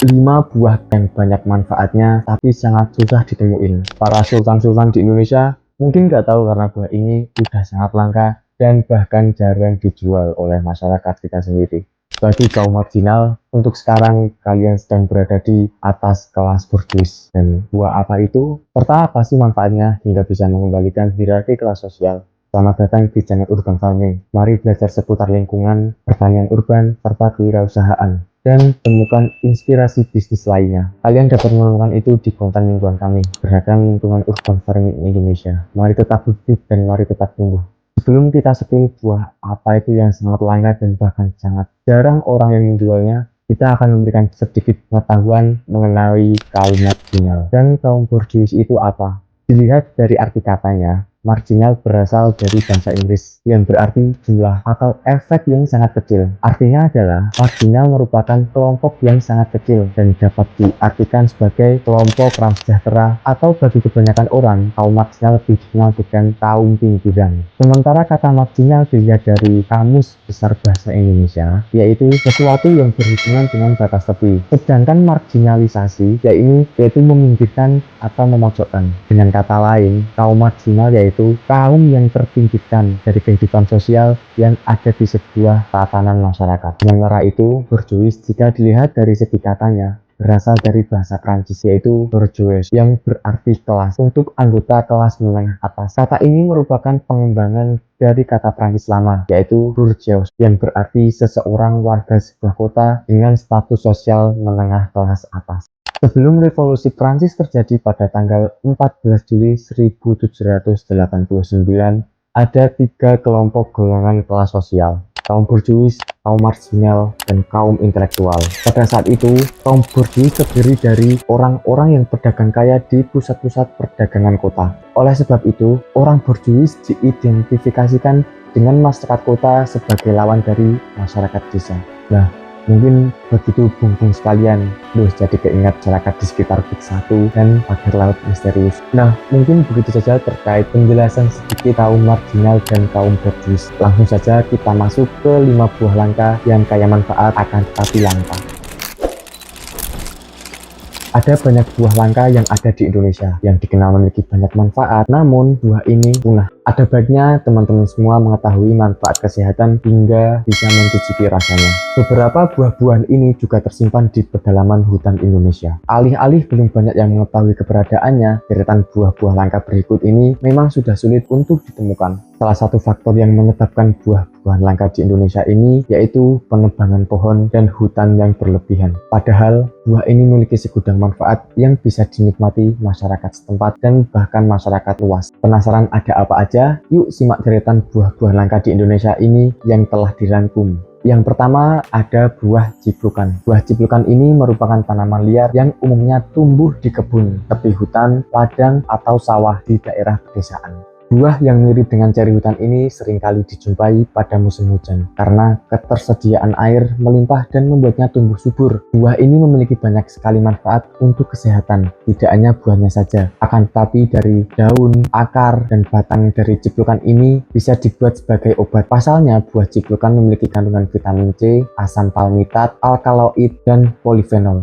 5 buah yang banyak manfaatnya tapi sangat susah ditemuin. Para sultan-sultan di Indonesia mungkin nggak tahu karena buah ini udah sangat langka dan bahkan jarang dijual oleh masyarakat kita sendiri. Bagi kaum marginal, untuk sekarang kalian sedang berada di atas kelas borjuis. Dan buah apa itu? Serta apa sih manfaatnya hingga bisa mengembalikan hierarki kelas sosial? Selamat datang di channel Urban Farming. Mari belajar seputar lingkungan, pertanian urban, serta kewirausahaan, dan temukan inspirasi bisnis lainnya. Kalian dapat menemukan itu di konten lingkungan kami, Beragam Lingkungan Urban Farming Indonesia. Mari tetap aktif dan mari tetap tumbuh. Sebelum kita spill buah apa itu yang sangat langka dan bahkan sangat jarang orang yang menjualnya, kita akan memberikan sedikit pengetahuan mengenai kaum marginal. Dan kaum borjuis itu apa? Dilihat dari arti katanya, marginal berasal dari bahasa Inggris yang berarti jumlah atau efek yang sangat kecil. Artinya adalah marginal merupakan kelompok yang sangat kecil dan dapat diartikan sebagai kelompok kurang sejahtera, atau bagi kebanyakan orang, kaum marginal lebih dikenal dengan kaum pinggiran. Sementara kata marginal dilihat dari Kamus Besar Bahasa Indonesia, yaitu sesuatu yang berhubungan dengan batas tepi. Sedangkan marginalisasi yaitu meminggirkan atau memojokkan. Dengan kata lain, kaum marginal yaitu kaum yang terpinggirkan dari kehidupan sosial yang ada di sebuah tatanan masyarakat. Sementara itu, borjuis jika dilihat dari segi katanya berasal dari bahasa Prancis yaitu bourgeois yang berarti kelas. Untuk anggota kelas menengah atas, kata ini merupakan pengembangan dari kata Prancis lama yaitu bourgeois yang berarti seseorang warga sebuah kota dengan status sosial menengah kelas atas. Sebelum revolusi Prancis terjadi pada tanggal 14 Juli 1789, ada 3 kelompok golongan kelas sosial: kaum borjuis, kaum marginal, dan kaum intelektual. Pada saat itu, kaum borjuis terdiri dari orang-orang yang pedagang kaya di pusat-pusat perdagangan kota. Oleh sebab itu, orang borjuis diidentifikasikan dengan masyarakat kota sebagai lawan dari masyarakat desa. Nah, mungkin begitu bung-bung sekalian, jadi keingat masyarakat di sekitar Big 1 dan pagar laut misterius. Nah, mungkin begitu saja terkait penjelasan sedikit kaum marginal dan kaum borjuis. Langsung saja kita masuk ke 5 buah langka yang kaya manfaat akan tetapi langka. Ada banyak buah langka yang ada di Indonesia yang dikenal memiliki banyak manfaat, namun buah ini punah. Ada baiknya teman-teman semua mengetahui manfaat kesehatan hingga bisa mencicipi rasanya. Beberapa buah-buahan ini juga tersimpan di pedalaman hutan Indonesia. Alih-alih belum banyak yang mengetahui keberadaannya, deretan buah-buah langka berikut ini memang sudah sulit untuk ditemukan. Salah satu faktor yang menyebabkan buah-buahan langka di Indonesia ini yaitu penebangan pohon dan hutan yang berlebihan. Padahal buah ini memiliki segudang manfaat yang bisa dinikmati masyarakat setempat dan bahkan masyarakat luas. Penasaran ada apa aja? Yuk simak deretan buah-buahan langka di Indonesia ini yang telah dirangkum. Yang pertama ada buah ciplukan. Buah ciplukan ini merupakan tanaman liar yang umumnya tumbuh di kebun, tepi hutan, ladang, atau sawah di daerah pedesaan. Buah yang mirip dengan ceri hutan ini seringkali dijumpai pada musim hujan karena ketersediaan air melimpah dan membuatnya tumbuh subur. Buah ini memiliki banyak sekali manfaat untuk kesehatan, tidak hanya buahnya saja, akan tetapi dari daun, akar, dan batang dari ciplukan ini bisa dibuat sebagai obat. Pasalnya, buah ciplukan memiliki kandungan vitamin C, asam palmitat, alkaloid, dan polifenol.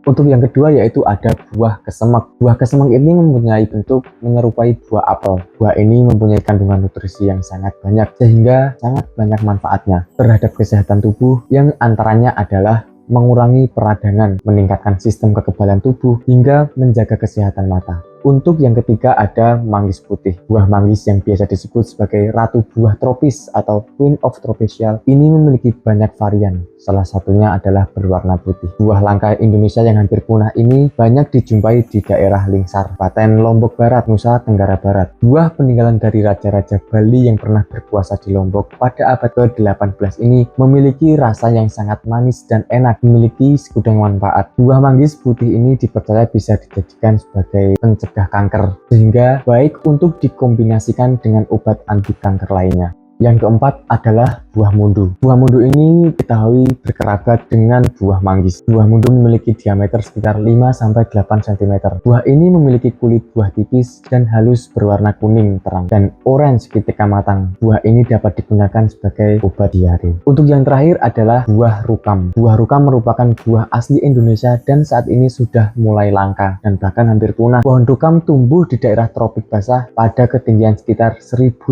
Untuk yang kedua yaitu ada buah kesemek. Buah kesemek ini mempunyai bentuk menyerupai buah apel. Buah ini mempunyai kandungan nutrisi yang sangat banyak sehingga sangat banyak manfaatnya terhadap kesehatan tubuh, yang antaranya adalah mengurangi peradangan, meningkatkan sistem kekebalan tubuh, hingga menjaga kesehatan mata. Untuk yang ketiga ada manggis putih. Buah manggis yang biasa disebut sebagai ratu buah tropis atau Queen of Tropical ini memiliki banyak varian. Salah satunya adalah berwarna putih. Buah langka Indonesia yang hampir punah ini banyak dijumpai di daerah Lingsar, Klaten, Lombok Barat, Nusa Tenggara Barat. Buah peninggalan dari raja-raja Bali yang pernah berkuasa di Lombok pada abad ke-18 ini memiliki rasa yang sangat manis dan enak, memiliki segudang manfaat. Buah manggis putih ini dipercaya bisa dijadikan sebagai pencegah kanker, sehingga baik untuk dikombinasikan dengan obat anti kanker lainnya. Yang keempat adalah buah mundu. Buah mundu ini diketahui berkerabat dengan buah manggis. Buah mundu memiliki diameter sekitar 5-8 cm. Buah ini memiliki kulit buah tipis dan halus berwarna kuning terang dan orange ketika matang. Buah ini dapat digunakan sebagai obat diare. Untuk yang terakhir adalah buah rukam. Buah rukam merupakan buah asli Indonesia dan saat ini sudah mulai langka dan bahkan hampir punah. Pohon rukam tumbuh di daerah tropik basah pada ketinggian sekitar 1500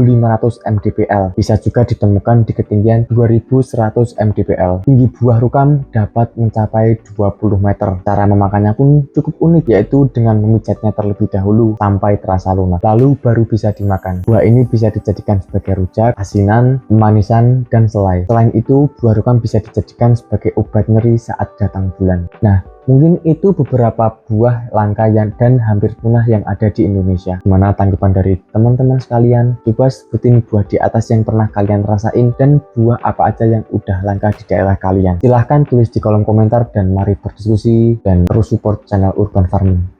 mdpl. Bisa juga ditemukan di ketinggian 2100 mdpl. Tinggi buah rukam dapat mencapai 20 meter. Cara memakannya pun cukup unik, yaitu dengan memijatnya terlebih dahulu sampai terasa lunak, lalu baru bisa dimakan. Buah ini bisa dijadikan sebagai rujak, asinan, pemanisan, dan selai. Selain itu, buah rukam bisa dijadikan sebagai obat nyeri saat datang bulan. Nah, mungkin itu beberapa buah langka dan hampir punah yang ada di Indonesia. Gimana tanggapan dari teman-teman sekalian? Coba sebutin buah di atas yang pernah kalian rasain dan buah apa aja yang udah langka di daerah kalian. Silahkan tulis di kolom komentar dan mari berdiskusi dan terus support channel Urban Farming.